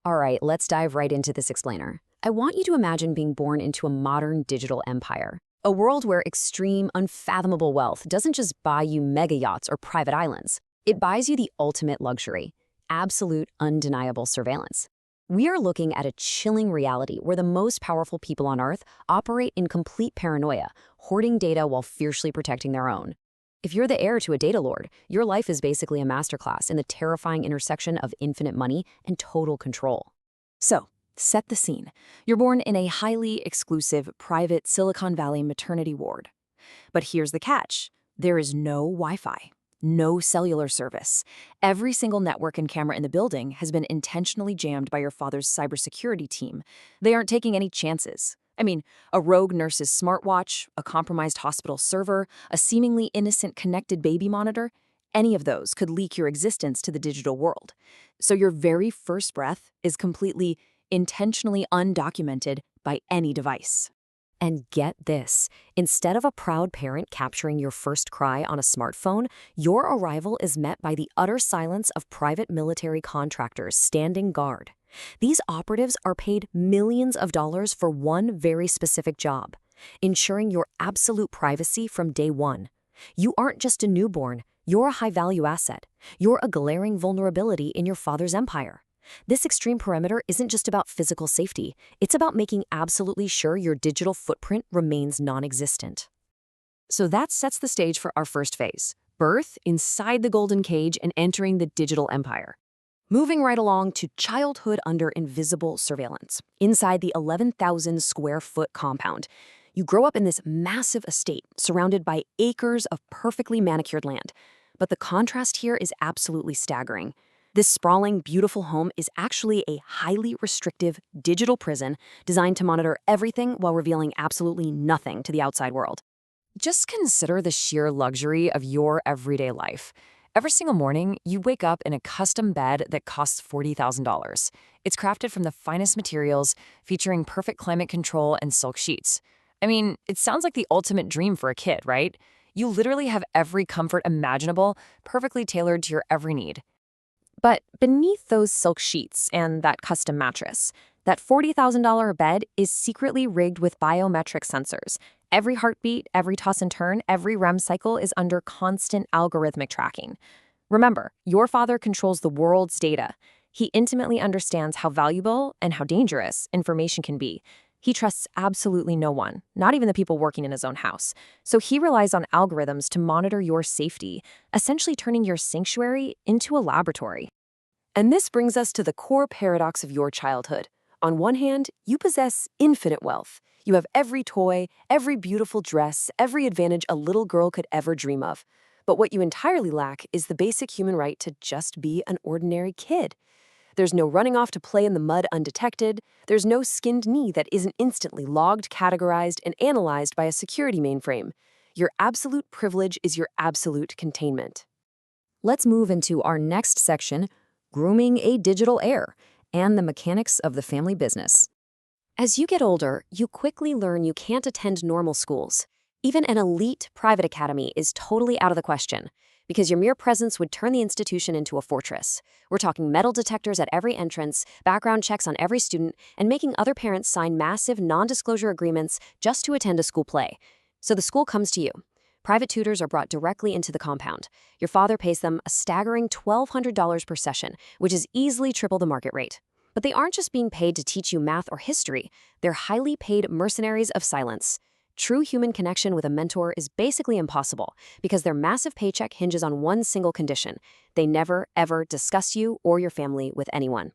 All right, let's dive right into this explainer. I want you to imagine being born into a modern digital empire. A world where extreme, unfathomable wealth doesn't just buy you mega yachts or private islands. It buys you the ultimate luxury, absolute, undeniable surveillance. We are looking at a chilling reality where the most powerful people on Earth operate in complete paranoia, hoarding data while fiercely protecting their own. If you're the heir to a data lord, your life is basically a masterclass in the terrifying intersection of infinite money and total control. So, set the scene. You're born in a highly exclusive, private Silicon Valley maternity ward. But here's the catch. There is no Wi-Fi, no cellular service. Every single network and camera in the building has been intentionally jammed by your father's cybersecurity team. They aren't taking any chances. I mean, a rogue nurse's smartwatch, a compromised hospital server, a seemingly innocent connected baby monitor, any of those could leak your existence to the digital world. So your very first breath is completely, intentionally undocumented by any device. And get this, instead of a proud parent capturing your first cry on a smartphone, your arrival is met by the utter silence of private military contractors standing guard. These operatives are paid millions of dollars for one very specific job, ensuring your absolute privacy from day one. You aren't just a newborn, you're a high-value asset. You're a glaring vulnerability in your father's empire. This extreme perimeter isn't just about physical safety, it's about making absolutely sure your digital footprint remains non-existent. So that sets the stage for our first phase, birth inside the golden cage and entering the digital empire. Moving right along to childhood under invisible surveillance. Inside the 11,000 square foot compound, you grow up in this massive estate surrounded by acres of perfectly manicured land. But the contrast here is absolutely staggering. This sprawling, beautiful home is actually a highly restrictive digital prison designed to monitor everything while revealing absolutely nothing to the outside world. Just consider the sheer luxury of your everyday life. Every single morning, you wake up in a custom bed that costs $40,000. It's crafted from the finest materials, featuring perfect climate control and silk sheets. I mean, it sounds like the ultimate dream for a kid, right? You literally have every comfort imaginable, perfectly tailored to your every need. But beneath those silk sheets and that custom mattress, that $40,000 bed is secretly rigged with biometric sensors. Every heartbeat, every toss and turn, every REM cycle is under constant algorithmic tracking. Remember, your father controls the world's data. He intimately understands how valuable and how dangerous information can be. He trusts absolutely no one, not even the people working in his own house. So he relies on algorithms to monitor your safety, essentially turning your sanctuary into a laboratory. And this brings us to the core paradox of your childhood. On one hand, you possess infinite wealth. You have every toy, every beautiful dress, every advantage a little girl could ever dream of. But what you entirely lack is the basic human right to just be an ordinary kid. There's no running off to play in the mud undetected. There's no skinned knee that isn't instantly logged, categorized, and analyzed by a security mainframe. Your absolute privilege is your absolute containment. Let's move into our next section, grooming a digital heir, and the mechanics of the family business. As you get older, you quickly learn you can't attend normal schools. Even an elite private academy is totally out of the question, because your mere presence would turn the institution into a fortress. We're talking metal detectors at every entrance, background checks on every student, and making other parents sign massive non-disclosure agreements just to attend a school play. So the school comes to you. Private tutors are brought directly into the compound. Your father pays them a staggering $1,200 per session, which is easily triple the market rate. But they aren't just being paid to teach you math or history. They're highly paid mercenaries of silence. True human connection with a mentor is basically impossible because their massive paycheck hinges on one single condition. They never, ever discuss you or your family with anyone.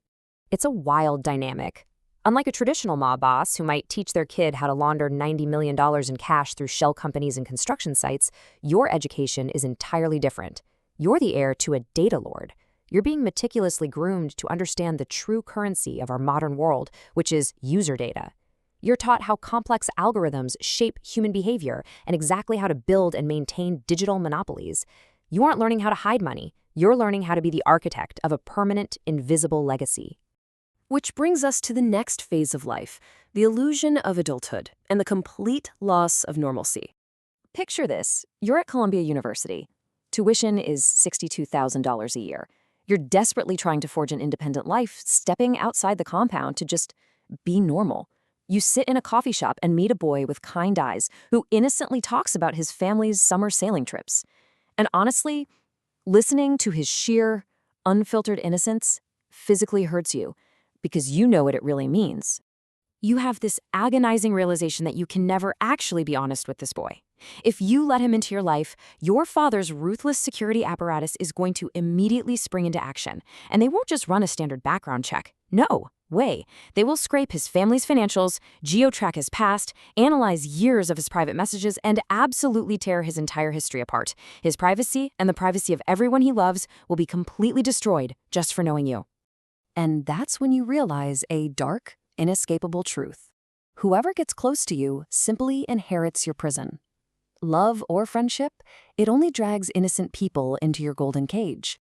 It's a wild dynamic. Unlike a traditional mob boss who might teach their kid how to launder $90 million in cash through shell companies and construction sites, your education is entirely different. You're the heir to a data lord. You're being meticulously groomed to understand the true currency of our modern world, which is user data. You're taught how complex algorithms shape human behavior and exactly how to build and maintain digital monopolies. You aren't learning how to hide money. You're learning how to be the architect of a permanent, invisible legacy. Which brings us to the next phase of life, the illusion of adulthood and the complete loss of normalcy. Picture this. You're at Columbia University. Tuition is $62,000 a year. You're desperately trying to forge an independent life, stepping outside the compound to just be normal. You sit in a coffee shop and meet a boy with kind eyes who innocently talks about his family's summer sailing trips. And honestly, listening to his sheer, unfiltered innocence physically hurts you because you know what it really means. You have this agonizing realization that you can never actually be honest with this boy. If you let him into your life, your father's ruthless security apparatus is going to immediately spring into action. And they won't just run a standard background check. No way. They will scrape his family's financials, geo-track his past, analyze years of his private messages, and absolutely tear his entire history apart. His privacy and the privacy of everyone he loves will be completely destroyed just for knowing you. And that's when you realize a dark, inescapable truth. Whoever gets close to you simply inherits your prison. Love or friendship, it only drags innocent people into your golden cage.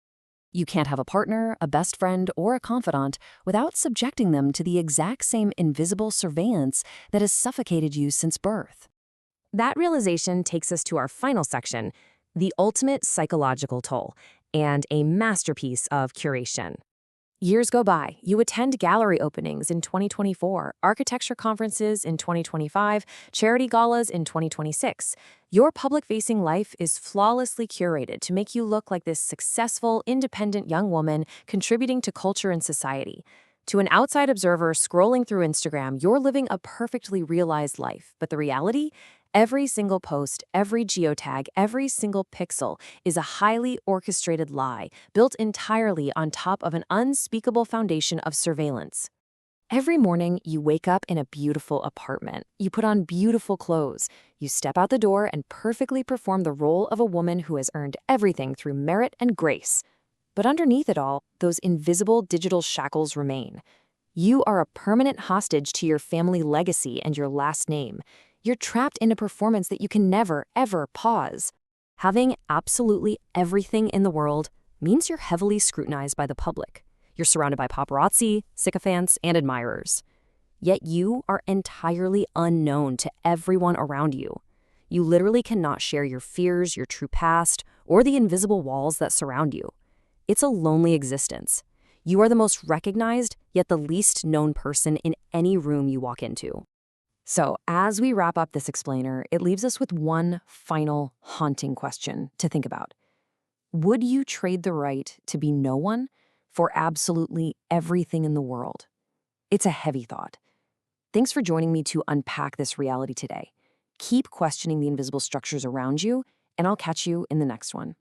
You can't have a partner, a best friend, or a confidant without subjecting them to the exact same invisible surveillance that has suffocated you since birth. That realization takes us to our final section, the ultimate psychological toll, and a masterpiece of curation. Years go by. You attend gallery openings in 2024, architecture conferences in 2025, charity galas in 2026. Your public-facing life is flawlessly curated to make you look like this successful, independent young woman contributing to culture and society. To an outside observer scrolling through Instagram, you're living a perfectly realized life. But the reality? Every single post, every geotag, every single pixel is a highly orchestrated lie built entirely on top of an unspeakable foundation of surveillance. Every morning, you wake up in a beautiful apartment. You put on beautiful clothes. You step out the door and perfectly perform the role of a woman who has earned everything through merit and grace. But underneath it all, those invisible digital shackles remain. You are a permanent hostage to your family legacy and your last name. You're trapped in a performance that you can never, ever pause. Having absolutely everything in the world means you're heavily scrutinized by the public. You're surrounded by paparazzi, sycophants, and admirers. Yet you are entirely unknown to everyone around you. You literally cannot share your fears, your true past, or the invisible walls that surround you. It's a lonely existence. You are the most recognized, yet the least known person in any room you walk into. So, as we wrap up this explainer, it leaves us with one final haunting question to think about. Would you trade the right to be no one for absolutely everything in the world? It's a heavy thought. Thanks for joining me to unpack this reality today. Keep questioning the invisible structures around you, and I'll catch you in the next one.